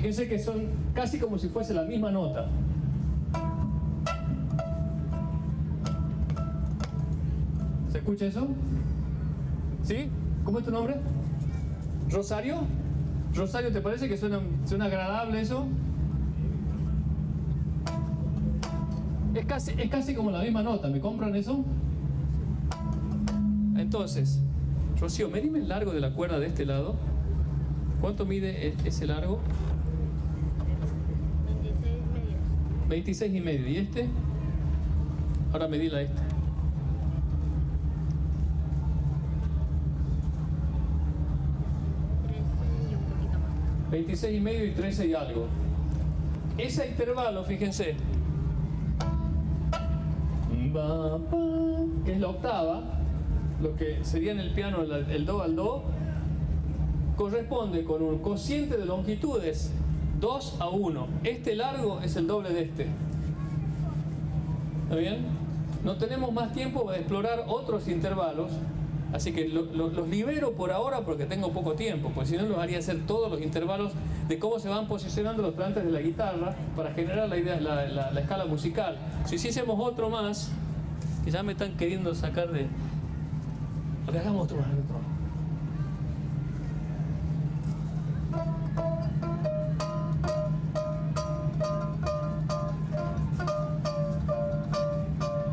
Fíjense que son casi como si fuese la misma nota. ¿Se escucha eso? ¿Sí? ¿Cómo es tu nombre? ¿Rosario? Rosario, ¿te parece que suena agradable eso? Es casi como la misma nota, ¿me compran eso? Entonces, Rocío, medime el largo de la cuerda de este lado. ¿Cuánto mide ese largo? 26 y medio. ¿Y este? Ahora medila este. 26 y medio y 13 y algo. Ese intervalo, fíjense, que es la octava, lo que sería en el piano el do al do, corresponde con un cociente de longitudes 2 a 1. Este largo es el doble de este. ¿Está bien? No tenemos más tiempo para explorar otros intervalos, así que los libero por ahora porque tengo poco tiempo, porque si no los haría hacer todos los intervalos de cómo se van posicionando los plantes de la guitarra para generar la idea, la escala musical. Si hiciésemos otro más, que ya me están queriendo sacar de... Hagamos otro más.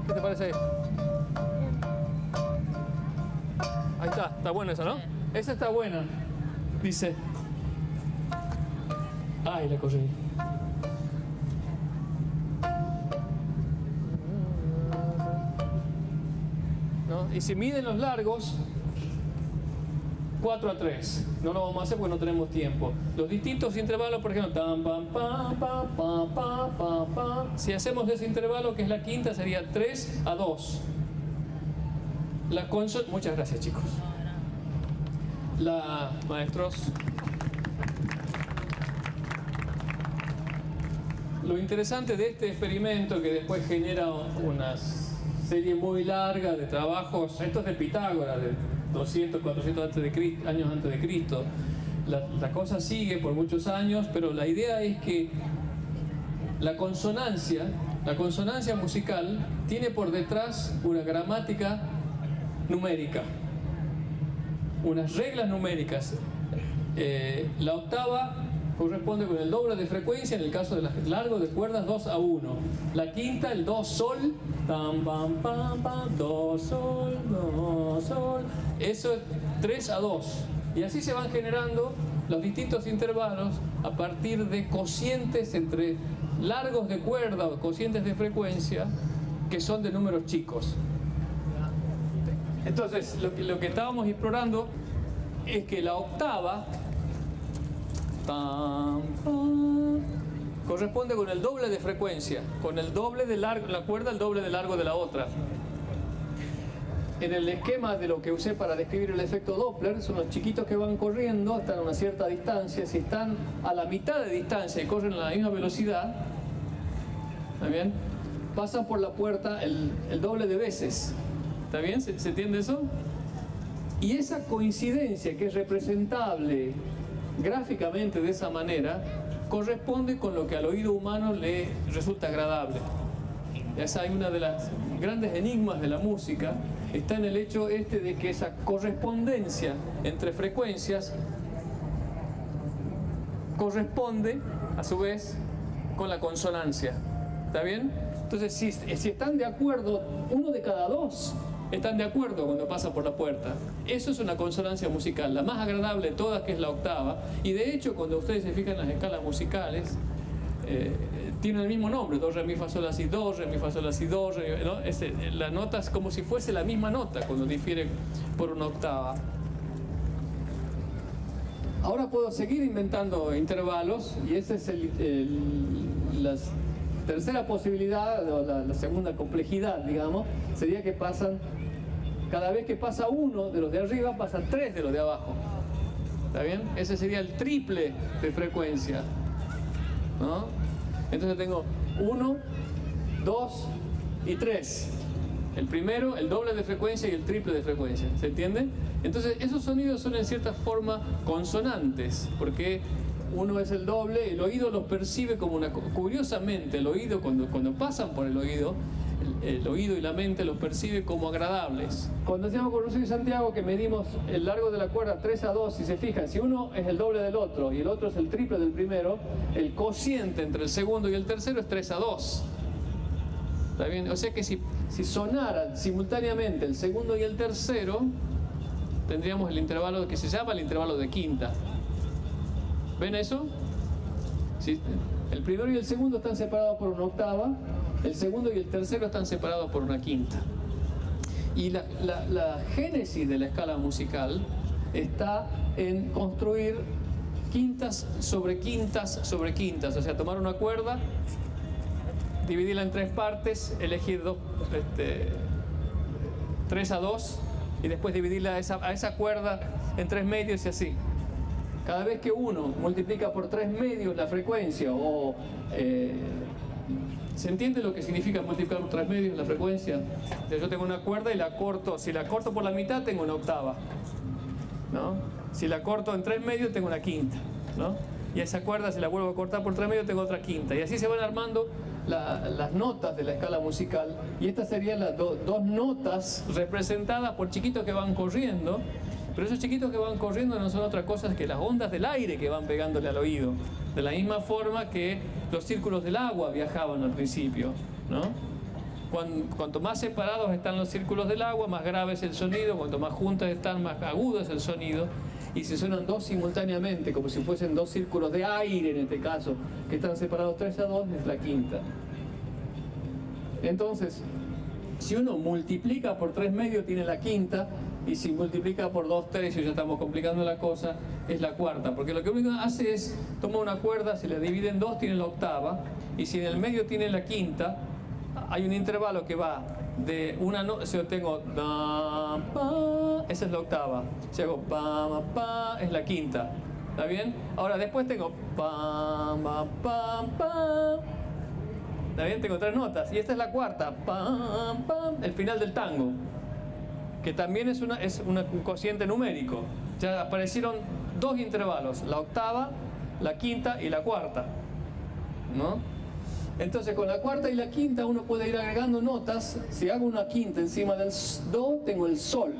¿Qué te parece ahí? Ahí está buena esa, ¿no? Esa está buena. Dice... Ay, la corrí. ¿No? Y si miden los largos, 4 a 3. No lo vamos a hacer porque no tenemos tiempo. Los distintos intervalos, por ejemplo, tam, pam, pam, pam, pam, pam, pam, pam. Si hacemos ese intervalo, que es la quinta, sería 3 a 2. Muchas gracias, chicos. Maestros. Lo interesante de este experimento, que después genera una serie muy larga de trabajos, esto es de Pitágoras, de 200, 400 años antes de Cristo. La cosa sigue por muchos años, pero la idea es que la consonancia musical tiene por detrás una gramática numérica, unas reglas numéricas. La octava corresponde con el doble de frecuencia en el caso de los largos de cuerdas 2 a 1. La quinta, el do sol, tam, pam, pam, pam, do sol, do sol. Eso es 3 a 2. Y así se van generando los distintos intervalos a partir de cocientes entre largos de cuerda o cocientes de frecuencia que son de números chicos. Entonces, lo que estábamos explorando es que la octava corresponde con el doble de frecuencia, con el doble de largo, la cuerda el doble de largo de la otra. En el esquema de lo que usé para describir el efecto Doppler, son los chiquitos que van corriendo, están a una cierta distancia. Si están a la mitad de distancia y corren a la misma velocidad, ¿está bien?, pasan por la puerta el doble de veces. ¿Está bien? ¿Se entiende eso? Y esa coincidencia, que es representable gráficamente de esa manera, corresponde con lo que al oído humano le resulta agradable. Esa hay una de las grandes enigmas de la música, está en el hecho de que esa correspondencia entre frecuencias corresponde a su vez con la consonancia. ¿Está bien? Entonces, si están de acuerdo, uno de cada dos están de acuerdo cuando pasa por la puerta. Eso es una consonancia musical, la más agradable de todas, que es la octava. Y de hecho, cuando ustedes se fijan en las escalas musicales, tienen el mismo nombre: do, re, mi, fa, sol, la, si, do, re, mi, fa, sol, la, si, do, re, ¿no? La nota es como si fuese la misma nota cuando difiere por una octava. Ahora puedo seguir inventando intervalos, y esa es la tercera posibilidad, o la segunda complejidad, digamos, sería que pasan, cada vez que pasa uno de los de arriba, pasan 3 de los de abajo. ¿Está bien? Ese sería el triple de frecuencia, ¿no? Entonces tengo 1, 2 y 3. El primero, el doble de frecuencia, y el triple de frecuencia. ¿Se entiende? Entonces esos sonidos son en cierta forma consonantes, porque uno es el doble, el oído los percibe como una... Curiosamente, el oído, cuando pasan por el oído y la mente los percibe como agradables. Cuando hacíamos con Rocío y Santiago, que medimos el largo de la cuerda 3:2, si se fijan, si uno es el doble del otro y el otro es el triple del primero, el cociente entre el segundo y el tercero es 3:2. ¿Está bien? O sea que si sonaran simultáneamente el segundo y el tercero, tendríamos el intervalo que se llama el intervalo de quinta. ¿Ven eso? Si el primero y el segundo están separados por una octava, el segundo y el tercero están separados por una quinta. Y la génesis de la escala musical está en construir quintas sobre quintas sobre quintas. O sea, tomar una cuerda, dividirla en tres partes, elegir 3:2 y después dividirla a esa cuerda en 3 medios y así. Cada vez que uno multiplica por 3 medios la frecuencia ¿se entiende lo que significa multiplicar por 3 medios la frecuencia? O sea, yo tengo una cuerda y la corto, si la corto por la mitad tengo una octava, ¿no? Si la corto en 3 medios tengo una quinta, ¿no? Y esa cuerda, si la vuelvo a cortar por 3 medios, tengo otra quinta. Y así se van armando las notas de la escala musical. Y estas serían las dos notas representadas por chiquitos que van corriendo. Pero esos chiquitos que van corriendo no son otra cosa que las ondas del aire que van pegándole al oído. De la misma forma que los círculos del agua viajaban al principio, ¿no? Cuanto más separados están los círculos del agua, más grave es el sonido. Cuanto más juntas están, más agudo es el sonido. Y si suenan dos simultáneamente, como si fuesen dos círculos de aire en este caso, que están separados 3:2, es la quinta. Entonces, si uno multiplica por 3 medios tiene la quinta, y si multiplica por 2/3, ya estamos complicando la cosa, es la cuarta. Porque lo que uno hace es, toma una cuerda, se la divide en dos, tiene la octava, y si en el medio tiene la quinta, hay un intervalo que va de una nota, si yo tengo da, pa, esa es la octava. Si hago pa, pa, es la quinta. ¿Está bien? Ahora después tengo pa, pa, pa, pa. ¿Está bien? Tengo 3 notas. Y esta es la cuarta. Pa, pa, el final del tango. Que también es un cociente numérico. Ya aparecieron 2 intervalos. La octava, la quinta y la cuarta, ¿no? Entonces con la cuarta y la quinta uno puede ir agregando notas. Si hago una quinta encima del do, tengo el sol.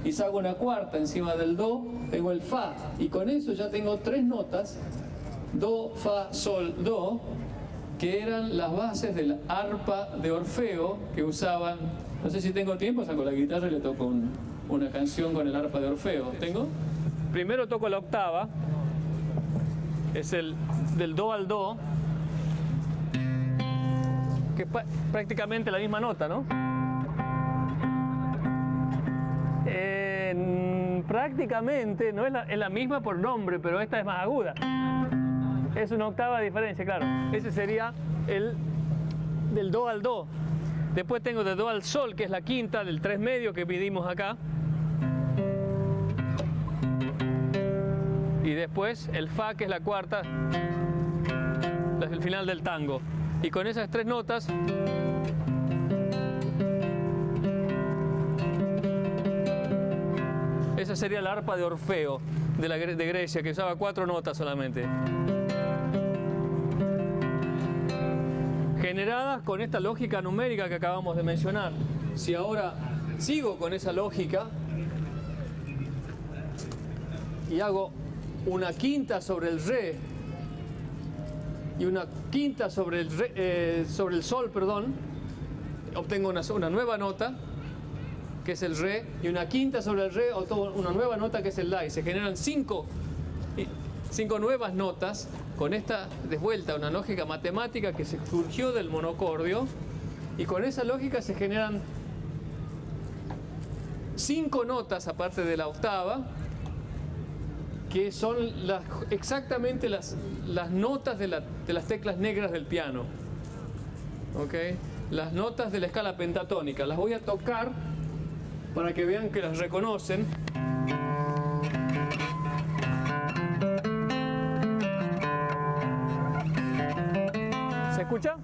Y si hago una cuarta encima del do, tengo el fa. Y con eso ya tengo 3 notas, do, fa, sol, do, que eran las bases del arpa de Orfeo que usaban. No sé si tengo tiempo, saco la guitarra y le toco una canción con el arpa de Orfeo. ¿Tengo? Primero toco la octava, es el del do al do, que es prácticamente la misma nota, ¿no? Prácticamente, no es la misma por nombre, pero esta es más aguda. Es una octava de diferencia, claro. Ese sería el del do al do. Después tengo de do al sol, que es la quinta, del 3 medio que midimos acá. Y después el fa, que es la cuarta, es el final del tango. Y con esas 3 notas esa sería la arpa de Orfeo de Grecia, que usaba 4 notas solamente, generadas con esta lógica numérica que acabamos de mencionar. Si ahora sigo con esa lógica y hago una quinta sobre el re y una quinta sobre el sol, perdón, obtengo una nueva nota que es el re, y una quinta sobre el re obtengo una nueva nota que es el la, y se generan 5 nuevas notas con esta de vuelta una lógica matemática que se surgió del monocordio, y con esa lógica se generan 5 notas aparte de la octava, que son exactamente las notas de las teclas negras del piano. ¿Ok? Las notas de la escala pentatónica. Las voy a tocar para que vean que las reconocen. ¿Se escucha?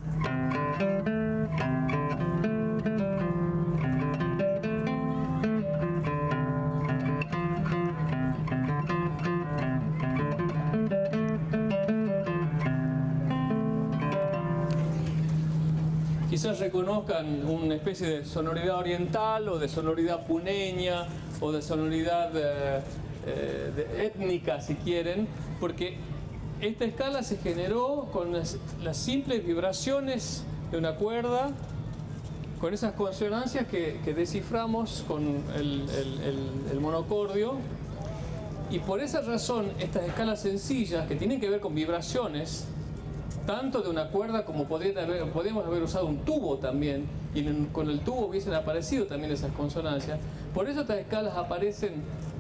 quizás reconozcan una especie de sonoridad oriental o de sonoridad puneña o de sonoridad étnica, si quieren, porque esta escala se generó con las simples vibraciones de una cuerda, con esas consonancias que desciframos con el monocordio. Y por esa razón, estas escalas sencillas, que tienen que ver con vibraciones, tanto de una cuerda como podríamos haber usado un tubo también, y con el tubo hubiesen aparecido también esas consonancias. Por eso estas escalas aparecen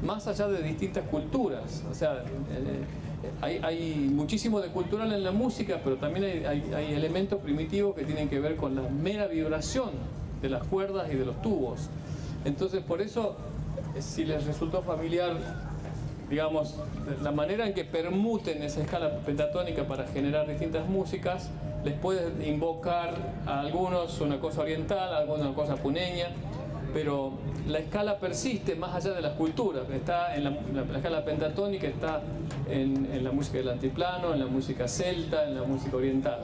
más allá de distintas culturas. O sea, hay muchísimo de cultural en la música, pero también hay elementos primitivos que tienen que ver con la mera vibración de las cuerdas y de los tubos. Entonces, por eso, si les resultó familiar, digamos, la manera en que permuten esa escala pentatónica para generar distintas músicas, les puede invocar a algunos una cosa oriental, a algunos una cosa puneña, pero la escala persiste más allá de las culturas. Está en la escala pentatónica, está en la música del altiplano, en la música celta, en la música oriental.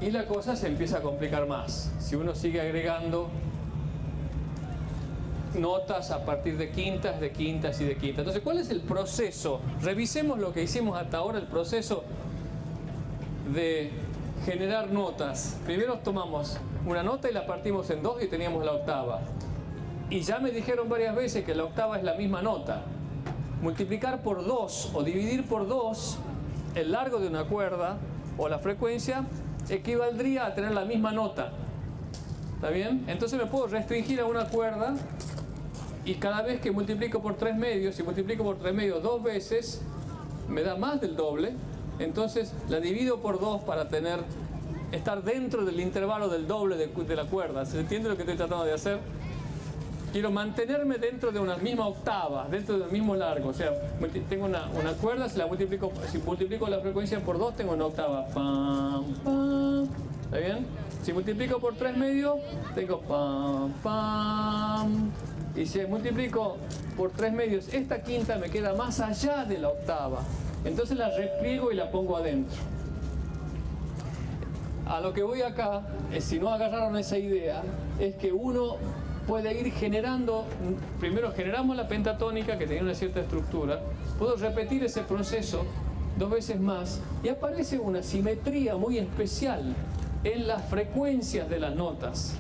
Y la cosa se empieza a complicar más. Si uno sigue agregando notas a partir de quintas y de quintas. Entonces, ¿cuál es el proceso? Revisemos lo que hicimos hasta ahora, el proceso de generar notas. Primero tomamos una nota y la partimos en dos y teníamos la octava. Y ya me dijeron varias veces que la octava es la misma nota. Multiplicar por 2 o dividir por 2 el largo de una cuerda o la frecuencia equivaldría a tener la misma nota. ¿Está bien? Entonces me puedo restringir a una cuerda y cada vez que multiplico por 3 medios, si multiplico por 3 medios 2 veces, me da más del doble. Entonces la divido por 2 para estar dentro del intervalo del doble de la cuerda. ¿Se entiende lo que estoy tratando de hacer? Quiero mantenerme dentro de una misma octava, dentro del mismo largo. O sea, tengo una cuerda, si multiplico la frecuencia por 2, tengo una octava. Pam, pam. ¿Está bien? Si multiplico por 3 medios, tengo pam, pam. Y si multiplico por 3 medios, esta quinta me queda más allá de la octava. Entonces la repliego y la pongo adentro. A lo que voy acá, si no agarraron esa idea, es que uno puede ir generando, primero generamos la pentatónica que tenía una cierta estructura, puedo repetir ese proceso 2 veces más y aparece una simetría muy especial en las frecuencias de las notas.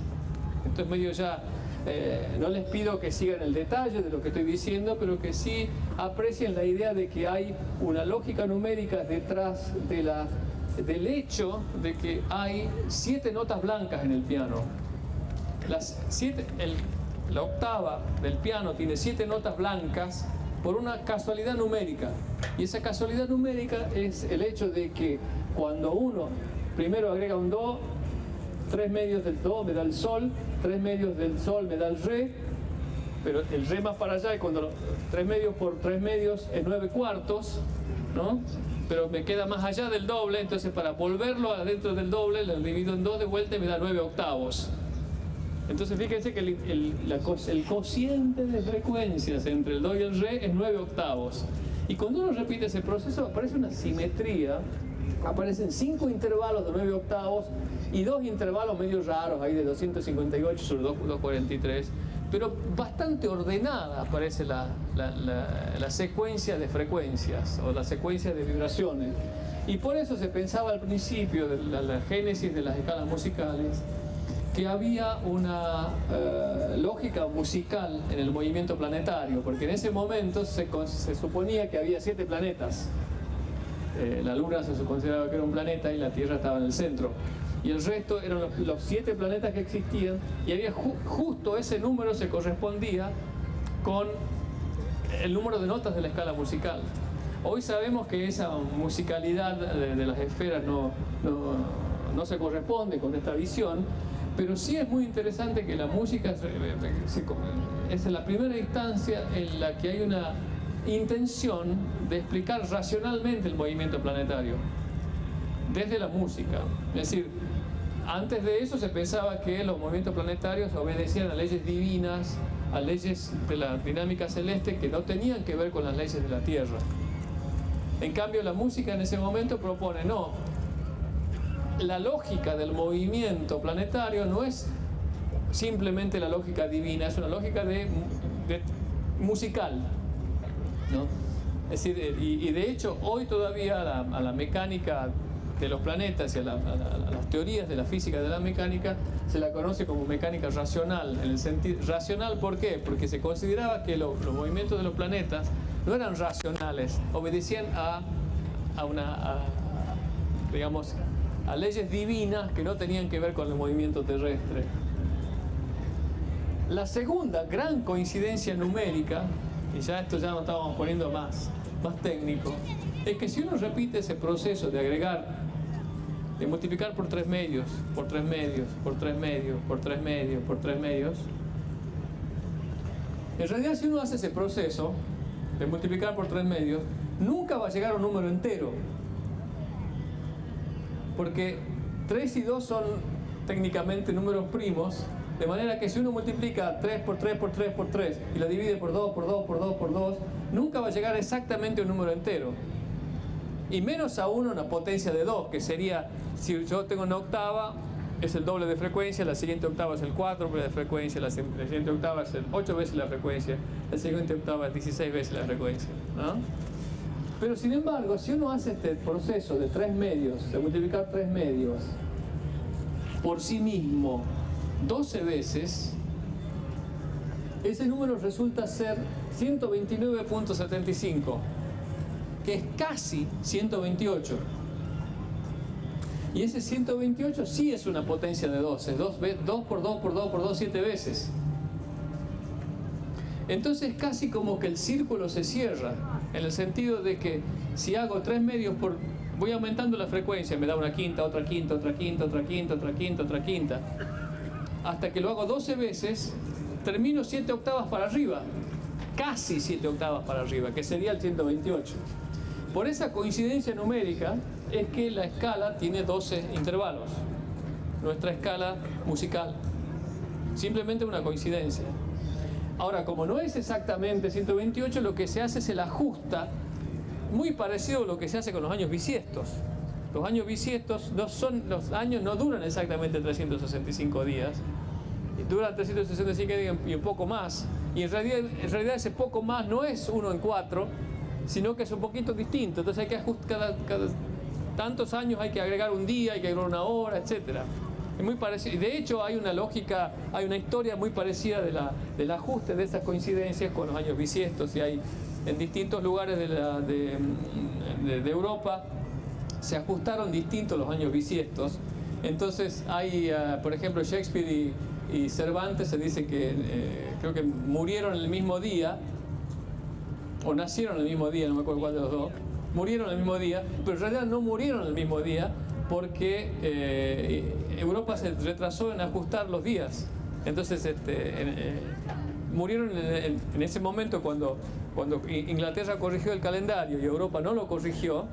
Entonces medio ya, no les pido que sigan el detalle de lo que estoy diciendo, pero que sí aprecien la idea de que hay una lógica numérica detrás del hecho de que hay 7 notas blancas en el piano. La octava del piano tiene 7 notas blancas por una casualidad numérica. Y esa casualidad numérica es el hecho de que cuando uno primero agrega un do, 3 medios del do me da el sol, 3 medios del sol me da el re, pero el re más para allá, y cuando 3 medios por 3 medios es 9 cuartos, ¿no? Pero me queda más allá del doble, entonces para volverlo adentro del doble lo divido en 2 de vuelta y me da 9 octavos. Entonces fíjense que el cociente de frecuencias entre el do y el re es 9 octavos. Y cuando uno repite ese proceso aparece una simetría, aparecen 5 intervalos de 9 octavos y 2 intervalos medio raros ahí de 258 sobre 243, pero bastante ordenada aparece la secuencia de frecuencias o la secuencia de vibraciones. Y por eso se pensaba al principio de la génesis de las escalas musicales que había una lógica musical en el movimiento planetario, porque en ese momento se suponía que había 7 planetas. La Luna se consideraba que era un planeta y la Tierra estaba en el centro. Y el resto eran los 7 planetas que existían, y había justo ese número se correspondía con el número de notas de la escala musical. Hoy sabemos que esa musicalidad de las esferas no se corresponde con esta visión, pero sí es muy interesante que la música es la primera instancia en la que hay una intención de explicar racionalmente el movimiento planetario desde la música. Es decir, antes de eso se pensaba que los movimientos planetarios obedecían a leyes divinas, a leyes de la dinámica celeste que no tenían que ver con las leyes de la Tierra. En cambio, la música en ese momento propone, no, la lógica del movimiento planetario no es simplemente la lógica divina, es una lógica musical, ¿no? Es decir, y de hecho hoy todavía a la mecánica de los planetas y a las teorías de la física de la mecánica se la conoce como mecánica racional. En el sentido racional, ¿por qué? Porque se consideraba que los movimientos de los planetas no eran racionales, obedecían digamos, a leyes divinas que no tenían que ver con el movimiento terrestre. La segunda gran coincidencia numérica, y ya esto ya nos estábamos poniendo más técnico, es que si uno repite ese proceso de agregar, de multiplicar por 3 medios, por 3 medios, por 3 medios, por 3 medios, por 3 medios, en realidad si uno hace ese proceso de multiplicar por 3 medios, nunca va a llegar a un número entero, porque 3 y 2 son técnicamente números primos, de manera que si uno multiplica 3 por 3 por 3 por 3 y lo divide por 2 por 2 por 2 por 2, nunca va a llegar exactamente a un número entero. Y menos aún una potencia de 2, que sería, si yo tengo una octava, es el doble de frecuencia, la siguiente octava es el cuádruple de frecuencia, la siguiente octava es el 8 veces la frecuencia, la siguiente octava es 16 veces la frecuencia, ¿no? Pero sin embargo, si uno hace este proceso de 3 medios, de multiplicar 3 medios por sí mismo 12 veces, ese número resulta ser 129.75, que es casi 128. Y ese 128 sí es una potencia de 12, 2 por 2 por 2 por 2, 7 veces. Entonces casi como que el círculo se cierra, en el sentido de que si hago 3 medios por... voy aumentando la frecuencia, me da una quinta, otra quinta, otra quinta, otra quinta, otra quinta, otra quinta, hasta que lo hago 12 veces, termino 7 octavas para arriba, casi 7 octavas para arriba, que sería el 128. Por esa coincidencia numérica es que la escala tiene 12 intervalos, nuestra escala musical, simplemente una coincidencia. Ahora, como no es exactamente 128, lo que se hace es el ajusta, muy parecido a lo que se hace con los años bisiestos. Los años bisiestos los años no duran exactamente 365 días, duran 365 días y un poco más, y en realidad ese poco más no es 1 en 4, sino que es un poquito distinto. Entonces hay que ajustar, cada tantos años hay que agregar un día, hay que agregar una hora, etcétera. Es muy parecido. De hecho hay una lógica, hay una historia muy parecida del ajuste de esas coincidencias con los años bisiestos, y hay en distintos lugares de Europa se ajustaron distintos los años bisiestos. Entonces hay, por ejemplo, Shakespeare y Cervantes, se dice que creo que murieron el mismo día, o nacieron el mismo día, no me acuerdo cuál de los dos, murieron el mismo día, pero en realidad no murieron el mismo día, porque Europa se retrasó en ajustar los días. Entonces murieron en ese momento cuando Inglaterra corrigió el calendario y Europa no lo corrigió,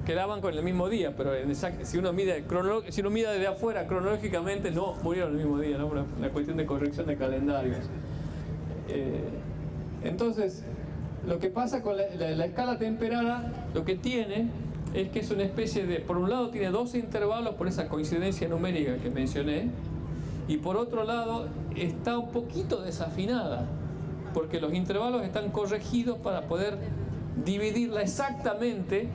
quedaban con el mismo día, pero si uno mide desde afuera cronológicamente no murieron el mismo día, ¿no? Una cuestión de corrección de calendarios. Entonces, lo que pasa con la escala temperada, lo que tiene es que es una especie de, por un lado tiene 12 intervalos por esa coincidencia numérica que mencioné, y por otro lado está un poquito desafinada, porque los intervalos están corregidos para poder dividirla exactamente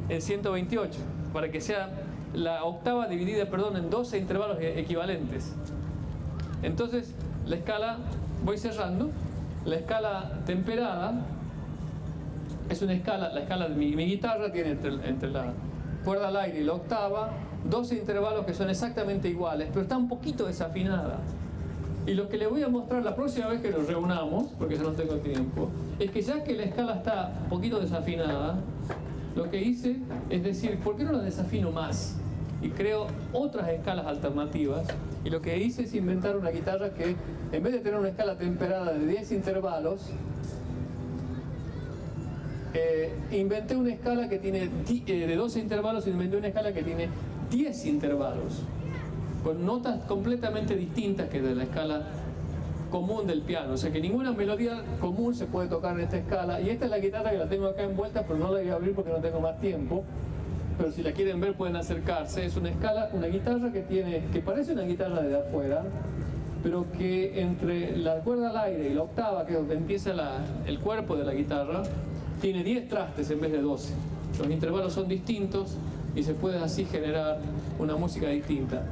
en 128, para que sea la octava dividida, en 12 intervalos equivalentes. Entonces, la escala, voy cerrando, la escala temperada es una escala, la escala de mi guitarra tiene entre la cuerda al aire y la octava 12 intervalos que son exactamente iguales, pero está un poquito desafinada. Y lo que les voy a mostrar la próxima vez que nos reunamos, porque ya no tengo tiempo, es que ya que la escala está un poquito desafinada, lo que hice es decir, ¿por qué no la desafino más? Y creo otras escalas alternativas, y lo que hice es inventar una guitarra que, en vez de tener una escala temperada de 10 intervalos, inventé una escala que tiene de 12 intervalos, inventé una escala que tiene 10 intervalos, con notas completamente distintas que de la escala común del piano. O sea que ninguna melodía común se puede tocar en esta escala. Y esta es la guitarra que la tengo acá envuelta, pero no la voy a abrir porque no tengo más tiempo. pero si la quieren ver pueden acercarse. Es una escala, una guitarra que parece una guitarra de afuera, pero que entre la cuerda al aire y la octava, que es donde empieza el cuerpo de la guitarra, tiene 10 trastes en vez de 12. Los intervalos son distintos y se puede así generar una música distinta.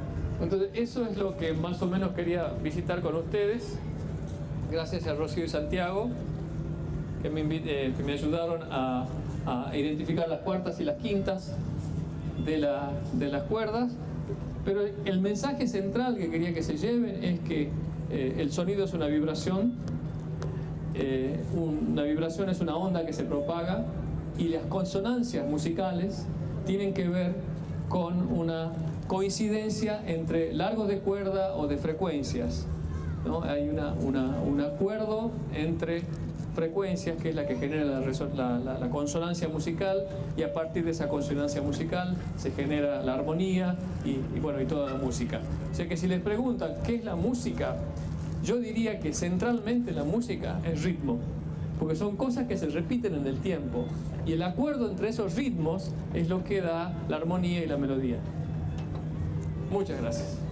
Entonces eso es lo que más o menos quería visitar con ustedes. Gracias a Rocío y Santiago que me ayudaron a identificar las cuartas y las quintas de las cuerdas. Pero el mensaje central que quería que se lleven es que el sonido es una vibración. Una vibración es una onda que se propaga, y las consonancias musicales tienen que ver con una coincidencia entre largos de cuerda o de frecuencias, ¿no? Hay un acuerdo entre frecuencias que es la que genera la consonancia musical, y a partir de esa consonancia musical se genera la armonía y toda la música. O sea que si les preguntan ¿qué es la música?, yo diría que centralmente la música es ritmo, porque son cosas que se repiten en el tiempo, y el acuerdo entre esos ritmos es lo que da la armonía y la melodía. Muchas gracias.